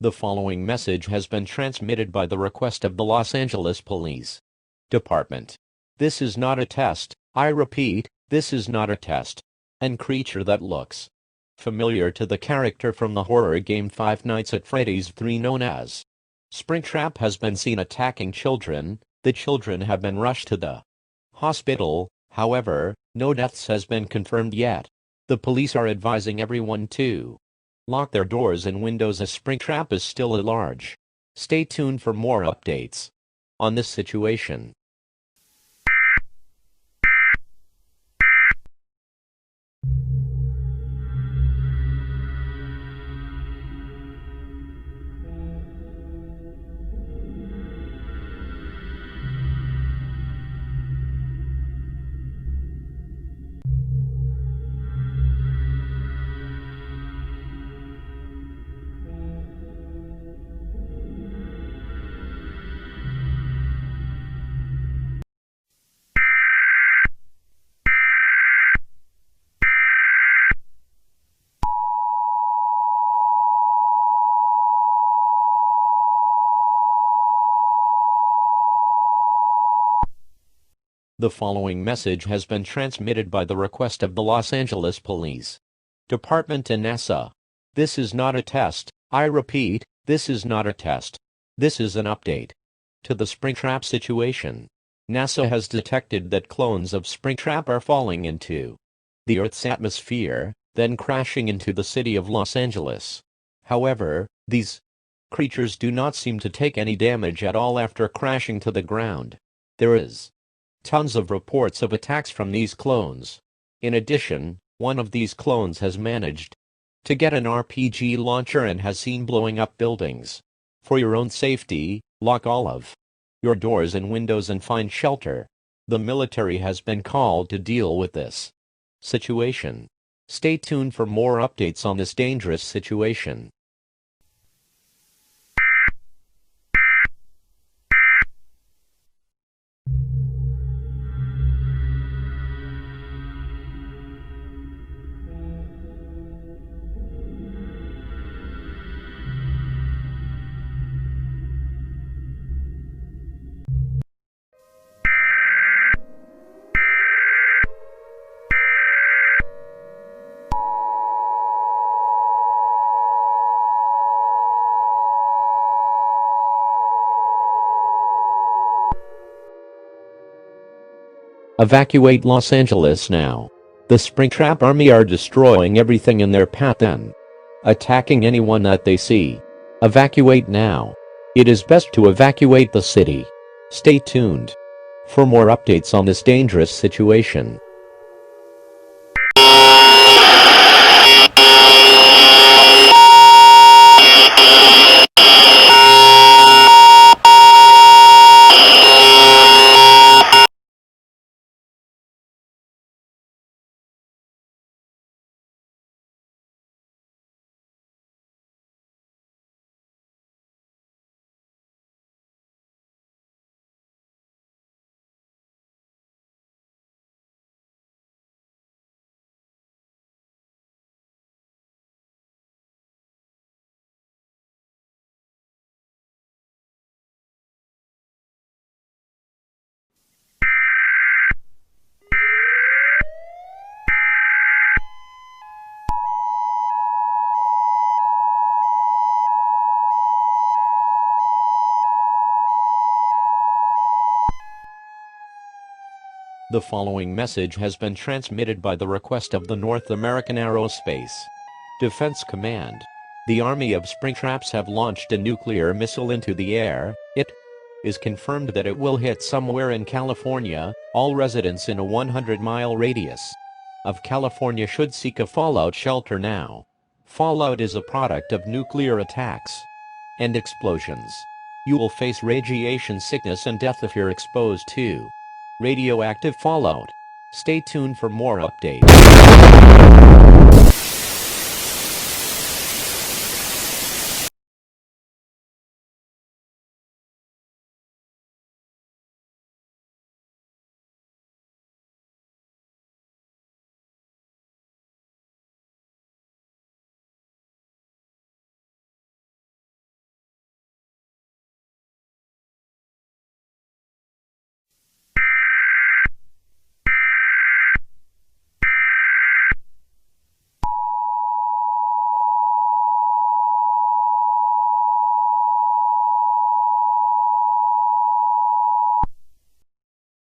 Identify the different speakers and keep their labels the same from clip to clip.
Speaker 1: The following message has been transmitted by the request of the Los Angeles Police Department. This is not a test, I repeat, this is not a test. And creature that looks familiar to the character from the horror game Five Nights at Freddy's 3 known as Springtrap has been seen attacking children. The children have been rushed to the hospital, however, no deaths has been confirmed yet. The police are advising everyone to lock their doors and windows as Springtrap is still at large. Stay tuned for more updates on this situation. The following message has been transmitted by the request of the Los Angeles Police Department and NASA. This is not a test, I repeat, this is not a test. This is an update to the Springtrap situation. NASA has detected that clones of Springtrap are falling into the Earth's atmosphere, then crashing into the city of Los Angeles. However, these creatures do not seem to take any damage at all after crashing to the ground. There is tons of reports of attacks from these clones. In addition, one of these clones has managed to get an RPG launcher and has seen blowing up buildings. For your own safety, lock all of your doors and windows and find shelter. The military has been called to deal with this situation. Stay tuned for more updates on this dangerous situation. Evacuate Los Angeles now. The Springtrap army are destroying everything in their path and attacking anyone that they see. Evacuate now. It is best to evacuate the city. Stay tuned for more updates on this dangerous situation. The following message has been transmitted by the request of the North American Aerospace Defense Command. The Army of Springtraps have launched a nuclear missile into the air. It is confirmed that it will hit somewhere in California. All residents in a 100-mile radius of California should seek a fallout shelter now. Fallout is a product of nuclear attacks and explosions. You will face radiation sickness and death if you're exposed to radioactive fallout. Stay tuned for more updates.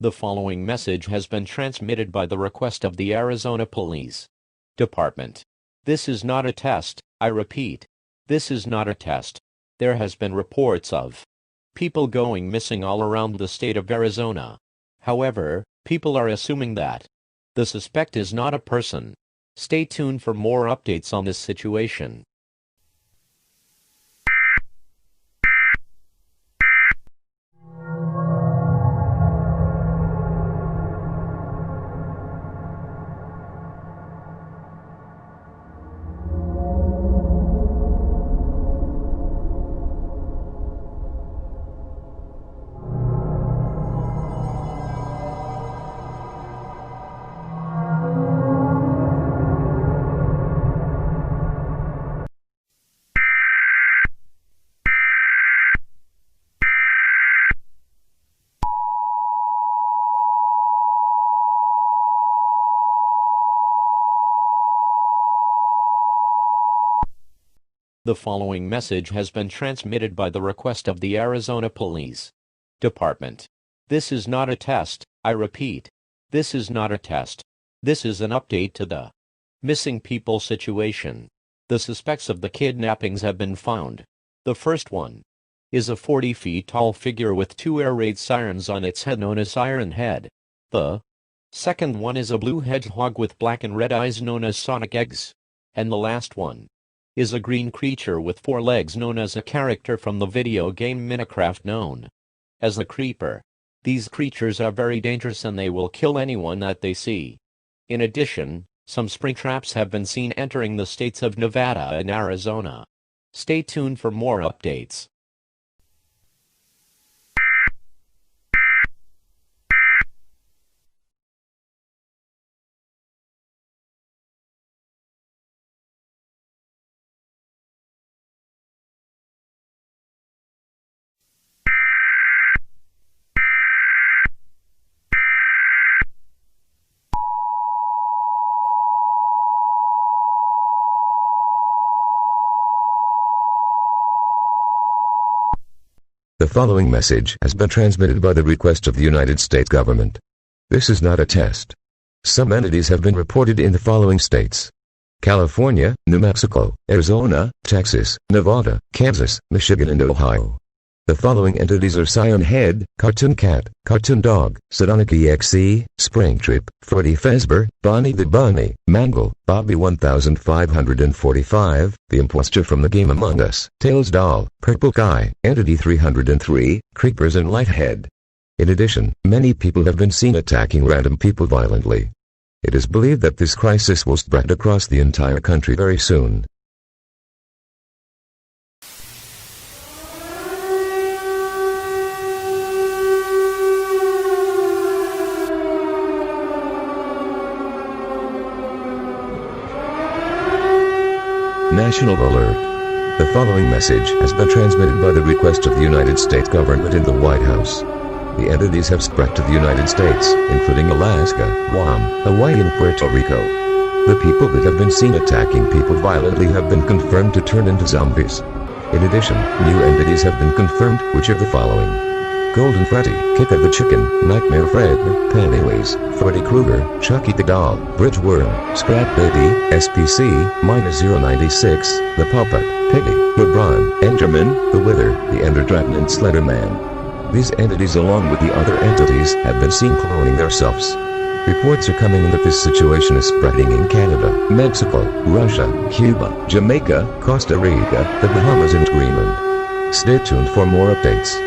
Speaker 1: The following message has been transmitted by the request of the Arizona Police Department. This is not a test, I repeat. This is not a test. There has been reports of people going missing all around the state of Arizona. However, people are assuming that the suspect is not a person. Stay tuned for more updates on this situation. The following message has been transmitted by the request of the Arizona Police Department. This is not a test, I repeat. This is not a test. This is an update to the missing people situation. The suspects of the kidnappings have been found. The first one is a 40 feet tall figure with two air raid sirens on its head known as Siren Head. The second one is a blue hedgehog with black and red eyes known as Sonic Eggs. And the last one is a green creature with 4 legs known as a character from the video game Minecraft known as the Creeper. These creatures are very dangerous and they will kill anyone that they see. In addition, some spring traps have been seen entering the states of Nevada and Arizona. Stay tuned for more updates.
Speaker 2: The following message has been transmitted by the request of the United States government. This is not a test. Some entities have been reported in the following states: California, New Mexico, Arizona, Texas, Nevada, Kansas, Michigan and Ohio. The following entities are Siren Head, Cartoon Cat, Cartoon Dog, Sonic EXE, Springtrap, Freddy Fazbear, Bonnie the Bunny, Mangle, Bobby 1545, The Imposter from the game Among Us, Tails Doll, Purple Guy, Entity 303, Creepers and Lighthead. In addition, many people have been seen attacking random people violently. It is believed that this crisis will spread across the entire country very soon. National Alert. The following message has been transmitted by the request of the United States government in the White House. The entities have spread to the United States, including Alaska, Guam, Hawaii and Puerto Rico. The people that have been seen attacking people violently have been confirmed to turn into zombies. In addition, new entities have been confirmed, which are the following: Golden Freddy, Kick of the Chicken, Nightmare Fred, Pennywise, Freddy Krueger, Chucky the Doll, Bridge Worm, Scrap Baby, SPC-096, The Puppet, Piggy, LeBron, Enderman, The Wither, The Ender Dragon and Slenderman. These entities along with the other entities have been seen cloning themselves. Reports are coming in that this situation is spreading in Canada, Mexico, Russia, Cuba, Jamaica, Costa Rica, the Bahamas and Greenland. Stay tuned for more updates.